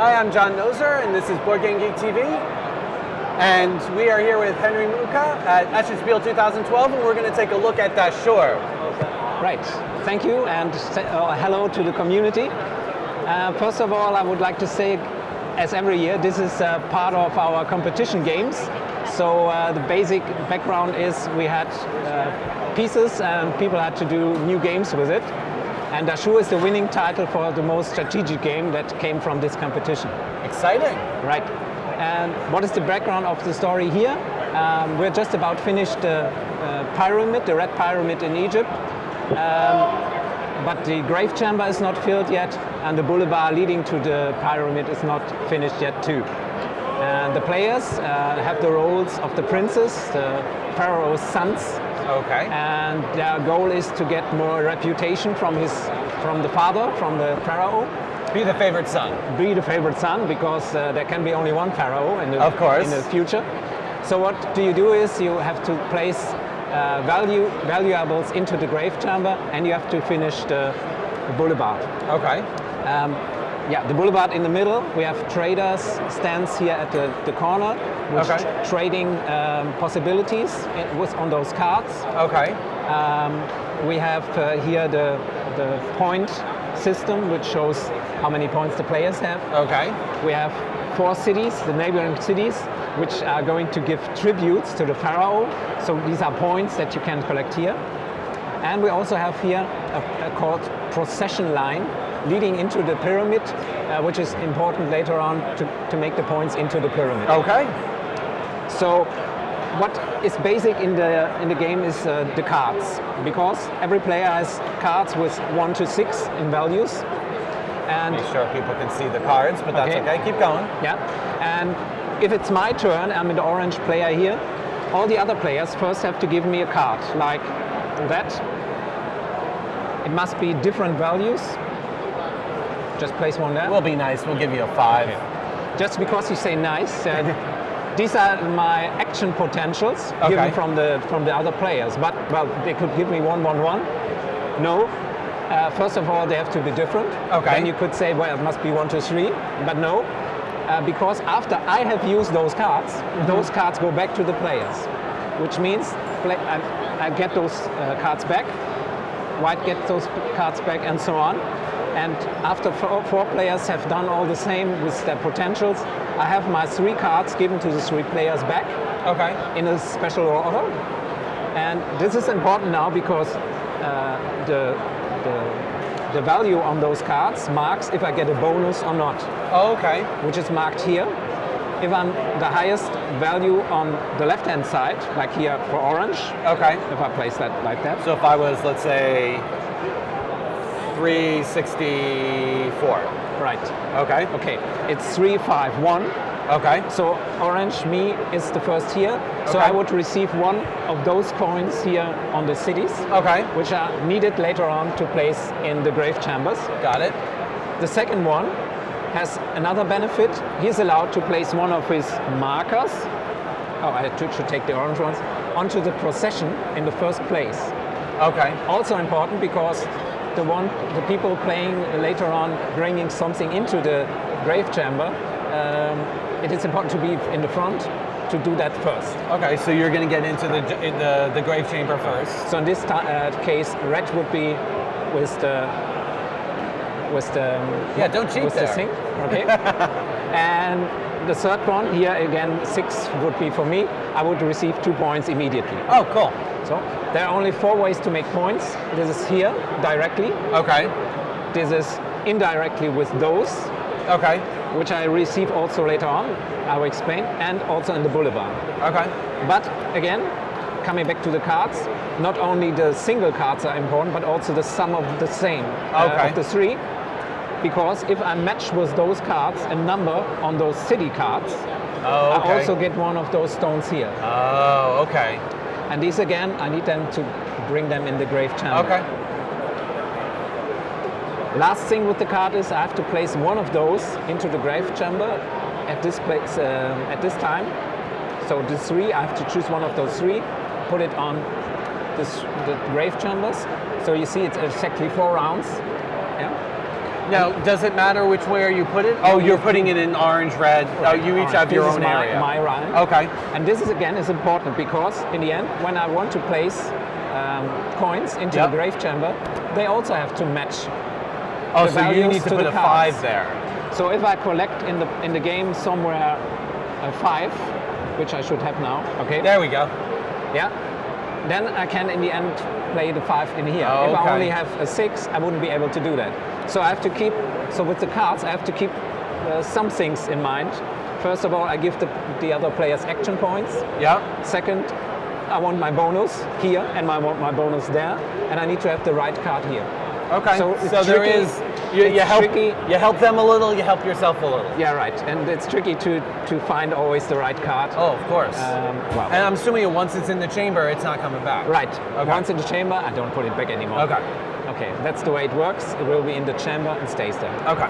Hi, I'm John Noser, and this is Board Game Geek TV. And we are here with Henry Muka at Spiel 2012, and we're going to take a look at Dahschur. Right. Thank you, and hello to the community. First of all, I would like to say, as every year, this is part of our competition games. So the basic background is we had pieces and people had to do new games with it. And Dahschur is the winning title for the most strategic game that came from this competition. Exciting. Right. And what is the background of the story here? We're just about finished the pyramid, the Red Pyramid in Egypt. But the grave chamber is not filled yet, and the boulevard leading to the pyramid is not finished yet too. And the players have the roles of the princes, the pharaoh's sons. Okay. And their goal is to get more reputation from the father, from the pharaoh. Be the favorite son. Be the favorite son, because there can be only one pharaoh in the future. So what you do is you have to place valuables into the grave chamber, and you have to finish the boulevard. Okay. Yeah, the boulevard in the middle. We have traders stands here at the corner, which trading possibilities on those cards. Okay. We have here the point system, which shows how many points the players have. Okay. We have 4 cities, the neighboring cities, which are going to give tributes to the pharaoh. So these are points that you can collect here. And we also have here a called procession line leading into the pyramid, which is important later on to make the points into the pyramid. Okay. So what is basic in the game is the cards, because every player has cards with 1 to 6 in values. And be sure people can see the cards, but that's okay. Keep going. Yeah. And if it's my turn, I'm the orange player here. All the other players first have to give me a card, like that. It must be different values. Just place one there. We'll be nice. We'll give you a 5. Okay. Just because you say nice. These are my action potentials given from the other players. But well, they could give me 1, 1, 1. No. First of all, they have to be different. Okay. Then you could say, well, it must be 1, 2, 3. But no, because after I have used those cards, those cards go back to the players, which means I get those cards back. White gets those cards back, and so on. And after 4 players have done all the same with their potentials, I have my 3 cards given to the 3 players back in a special order. And this is important now because the value on those cards marks if I get a bonus or not. Okay. Which is marked here. If I'm the highest value on the left-hand side, like here for orange. Okay. If I place that like that. So if I was, let's say, 364. Right. Okay. Okay. It's 3, 5, 1. Okay. So orange, me, is the first here. So I would receive 1 of those coins here on the cities. Okay. Which are needed later on to place in the grave chambers. Got it. The second one has another benefit. He's allowed to place 1 of his markers. Oh, I should take the orange ones onto the procession in the first place. Okay. Also important because the people playing later on bringing something into the grave chamber. It is important to be in the front to do that first. Okay, so you're going to get into the grave chamber first. So in this case, red would be with the don't cheat with there. the thing. Okay. And the third one here again, 6 would be for me. I would receive 2 points immediately. Oh, cool. So there are only 4 ways to make points. This is here directly. Okay. This is indirectly with those. Okay. Which I receive also later on, I will explain, and also in the boulevard. Okay. But again, coming back to the cards, not only the single cards are important, but also the sum of the same of the 3. Because if I match with those cards a number on those city cards, I also get 1 of those stones here. Oh, okay. And these again, I need them to bring them in the grave chamber. Okay. Last thing with the card is I have to place 1 of those into the grave chamber at this place at this time. So the 3, I have to choose 1 of those 3, put it on the grave chambers. So you see it's exactly 4 rounds. Yeah. Now, does it matter which way you put it? Oh, you're putting it in orange, red. Oh, you each have your own area. My line. Okay. And this is again is important because in the end, when I want to place coins into the grave chamber, they also have to match. Oh, so you need to put a 5 there. So if I collect in the game somewhere a 5, which I should have now. Okay. There we go. Yeah. Then I can in the end play the 5 in here. Oh, if okay. I only have a 6, I wouldn't be able to do that. So I have to keep. So with the cards, I have to keep some things in mind. First of all, I give the other players action points. Yeah. Second, I want my bonus here, and I want my bonus there, and I need to have the right card here. Okay. So there is you help them a little, you help yourself a little. Yeah, right. And it's tricky to find always the right card. Oh, of course. Wow. And I'm assuming once it's in the chamber, it's not coming back. Right. Okay. Once in the chamber, I don't put it back anymore. Okay. Okay. That's the way it works. It will be in the chamber and stays there. Okay.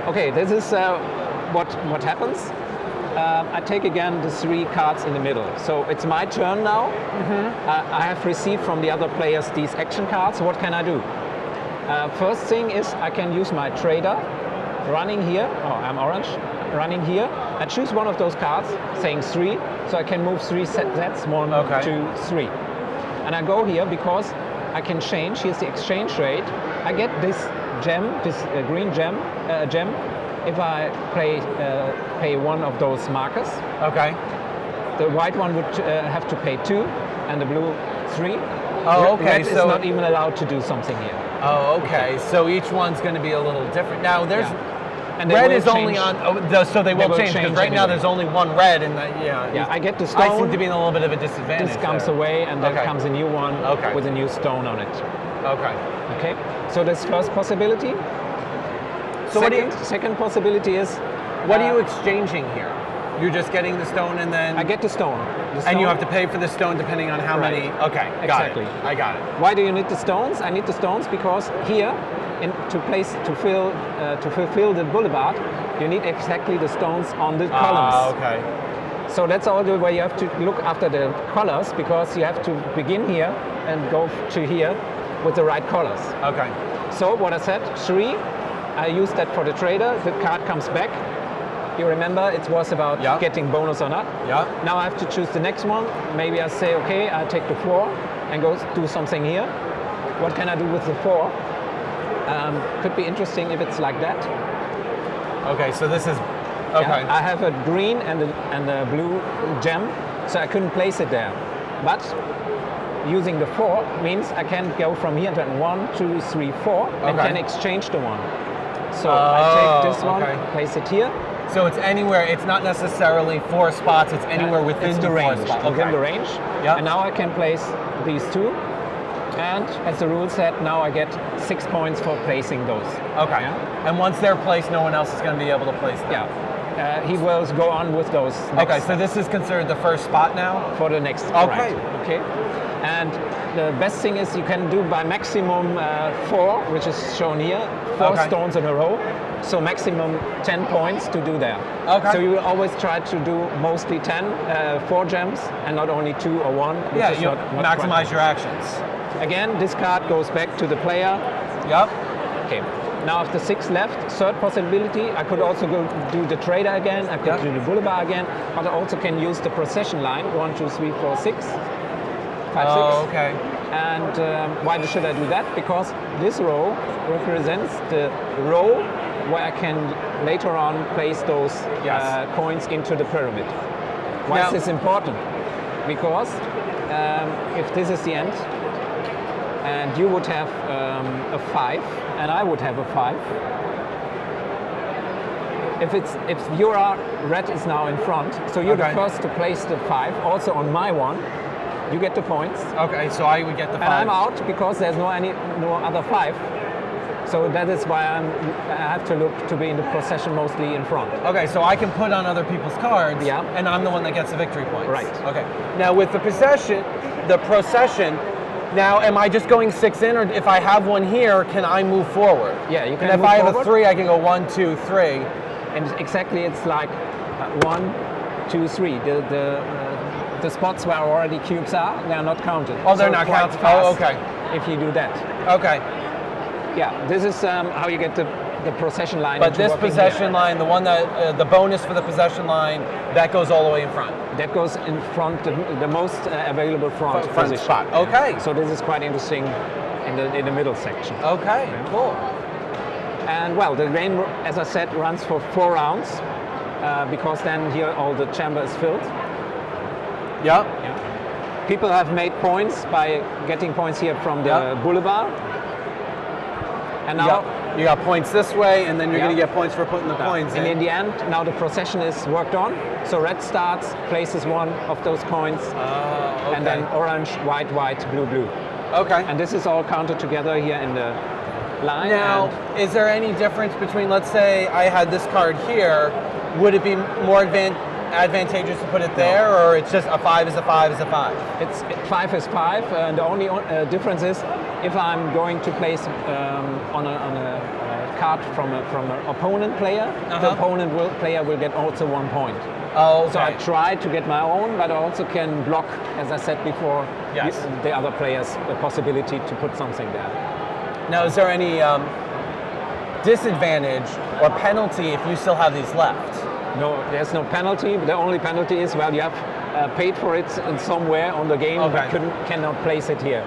Okay. This is what happens. I take again the 3 cards in the middle. So it's my turn now. I have received from the other players these action cards. What can I do? First thing is I can use my trader running here. Oh, I'm orange. Running here. I choose one of those cards saying 3. So I can move 3 sets. 1, 2, 3. And I go here because I can change. Here's the exchange rate. I get this gem, this green gem, if I pay one of those markers. Okay. The white one would have to pay 2 and the blue 3. Oh, okay. Red is not even allowed to do something here. Oh, okay. So each one's going to be a little different. Now, there's and red is only on. Oh, so they will change because right now there's only one red, and yeah. I get the stone. I seem to be in a little bit of a disadvantage. This comes away, and then comes a new one with a new stone on it. Okay. Okay. So that's first possibility. So second possibility is. What are you exchanging here? You're just getting the stone and then... I get the stone. And you have to pay for the stone depending on how many... Okay, exactly. I got it. Why do you need the stones? I need the stones because here, to fulfill the boulevard, you need exactly the stones on the columns. Okay. So that's all the way you have to look after the colors because you have to begin here and go to here with the right colors. Okay. So what I said, 3, I use that for the trader, the card comes back. You remember it was about getting bonus or not? Yeah. Now I have to choose the next one. Maybe I say, okay, I take the 4 and go do something here. What can I do with the 4? Could be interesting if it's like that. Okay, so this is, okay. Yeah, I have a green and a blue gem, so I couldn't place it there. But using the 4 means I can go from here to 1, 2, 3, 4 and can exchange the 1. So I take this one, place it here. So it's anywhere, it's not necessarily 4 spots, it's anywhere within the range. Within the range. And now I can place these 2. And as the rule said, now I get 6 points for placing those. Okay. Yeah? And once they're placed, no one else is going to be able to place them. Yeah. He will go on with those. Okay, so this is considered the first spot now? For the next. Okay. Okay. And the best thing is you can do by maximum 4, which is shown here, 4 stones in a row. So maximum 10 points to do there. Okay. So you will always try to do mostly 10, 4 gems, and not only 2 or 1. Yeah, you maximize your actions. Again, this card goes back to the player. Yep. Okay. Now after 6 left, third possibility, I could also go do the trader again, I could do the boulevard again, but I also can use the procession line, 1, 2, 3, 4, 6. 5, 6. Oh, okay. And why should I do that? Because this row represents the row where I can later on place those coins into the pyramid. Why is this important? Because if this is the end, and you would have a 5, and I would have a 5. If your red is now in front, so you're the first to place the 5, also on my one, you get the points. Okay, so I would get the 5. And I'm out because there's no other 5. So that is why I have to look to be in the procession mostly in front. Okay, so I can put on other people's cards, and I'm the one that gets the victory points. Right. Okay. Now with the procession, now am I just going 6 in, or if I have one here, can I move forward? Yeah, you can. And if I have a 3, I can go 1, 2, 3. And exactly, it's like 1, 2, 3. The spots where already cubes are, they are not counted. Oh, they're not counted. Oh, okay. If you do that. Okay. Yeah, this is how you get the possession line. But into this working possession here. line, the one that the bonus for the possession line, that goes all the way in front. That goes in front, the most available front position. spot. Okay. So this is quite interesting in the middle section. Okay. Cool. And well, the game, as I said, runs for 4 rounds because then here all the chamber is filled. Yep. Yeah. People have made points by getting points here from the boulevard. And now you got points this way, and then you're going to Yeah. get points for putting the coins and in. in the end, now the procession is worked on. So red starts, places one of those coins, Okay. and then orange, white, white, blue, blue. Okay. And this is all counted together here in the line. Now, and is there any difference between, let's say I had this card here, would it be more advantageous to put it there, or it's just a 5 is a 5 is a 5? it's 5 is 5. The only difference is if I'm going to place on a card from an opponent player, the opponent player will get also 1 point. Oh, okay. So I try to get my own, but I also can block, as I said before, Yes. the other players the possibility to put something there. Now, is there any disadvantage or penalty if you still have these left? No, there's no penalty. The only penalty is, well, you have paid for it in somewhere on the game, Okay. but cannot place it here.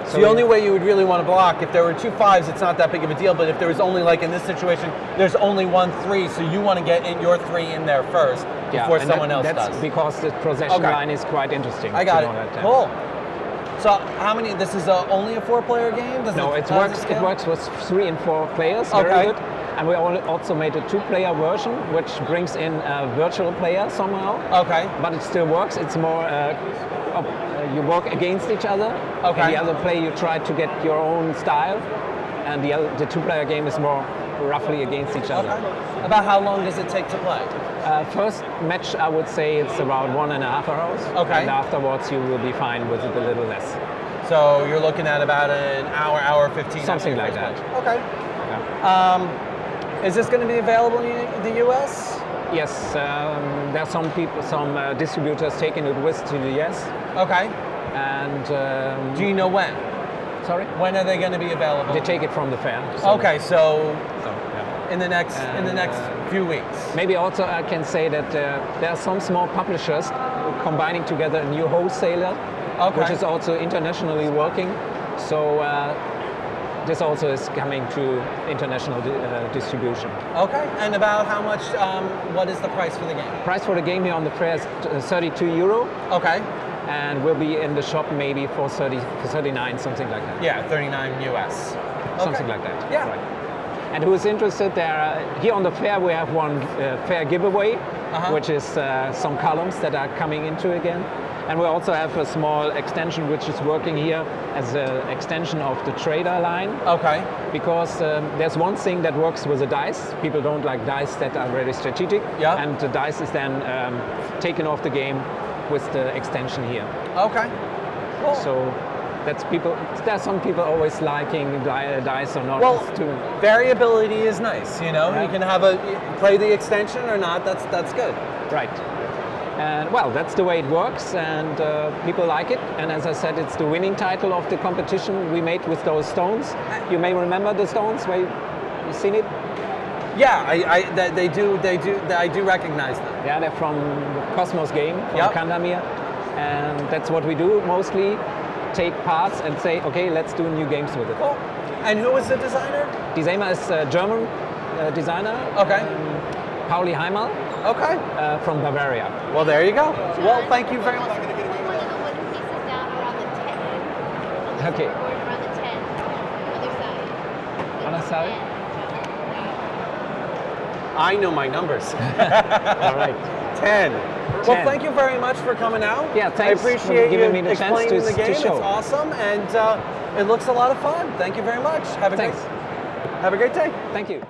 So the only way you would really want to block, if there were 2 5s, it's not that big of a deal, but if there was only, like in this situation, there's only 1 3, so you want to get your 3 in there first before and someone else that's does. because the possession Okay. line is quite interesting. I got to it. know that, Cool. So how many, this is only a 4-player game? No, it works with 3 and 4 players, Okay. very good. And we also made a 2-player version, which brings in a virtual player somehow. Okay. But it still works. It's more, you work against each other. Okay. And the other player, you try to get your own style. And the 2-player game is more roughly against each other. Okay. About how long does it take to play? First match, I would say it's about 1.5 hours. Okay. And afterwards, you will be fine with it a little less. So you're looking at about an hour, hour 15. Something after like your that. first match. Okay. Yeah. Is this going to be available in the US? Yes, there are some people, some distributors taking it with to the US. Okay. And Do you know when? sorry, When are they going to be available? they take it from the fair. Okay, so Yeah. in the next few weeks. Maybe also I can say that there are some small publishers combining together a new wholesaler, Okay. which is also internationally working. So this also is coming to international distribution. Okay. And about how much? What is the price for the game? Price for the game here on the fair is €32, Okay. and will be in the shop maybe for 39, something like that. Yeah, 39 US. Something Okay. like that. Yeah. Right. And who is interested, there here on the fair we have one fair giveaway, which is some columns that are coming into again. And we also have a small extension which is working here as an extension of the trader line. Okay. Because there's one thing that works with the dice. People don't like dice that are very strategic. Yeah. And the dice is then taken off the game with the extension here. Okay. Cool. So that's people. There's some people always liking dice or not. Well, It's too, variability is nice. You know, Yeah. you can have play the extension or not. That's good. right. And well, that's the way it works, and people like it. And as I said, it's the winning title of the competition we made with those stones. You may remember the stones. Where you seen it? Yeah, I do recognize them. Yeah, they're from the Cosmos game from Yep. Kandamir, and that's what we do mostly. Take parts and say, okay, let's do new games with it. Cool. And who was the designer? Designer is a German designer, Okay. Pauli Heimal, Okay. from Bavaria. Well, there you go. Well, thank you very much. One of the wooden pieces down around the 10. Okay. Around the 10. Other side. Other side? I know my numbers. All right. 10. Well, 10. thank you very much for coming out. Yeah, thanks I for appreciate giving you me the chance explaining to the game. show. It's awesome, and it looks a lot of fun. Thank you very much. Thanks. Have a great day. Thank you.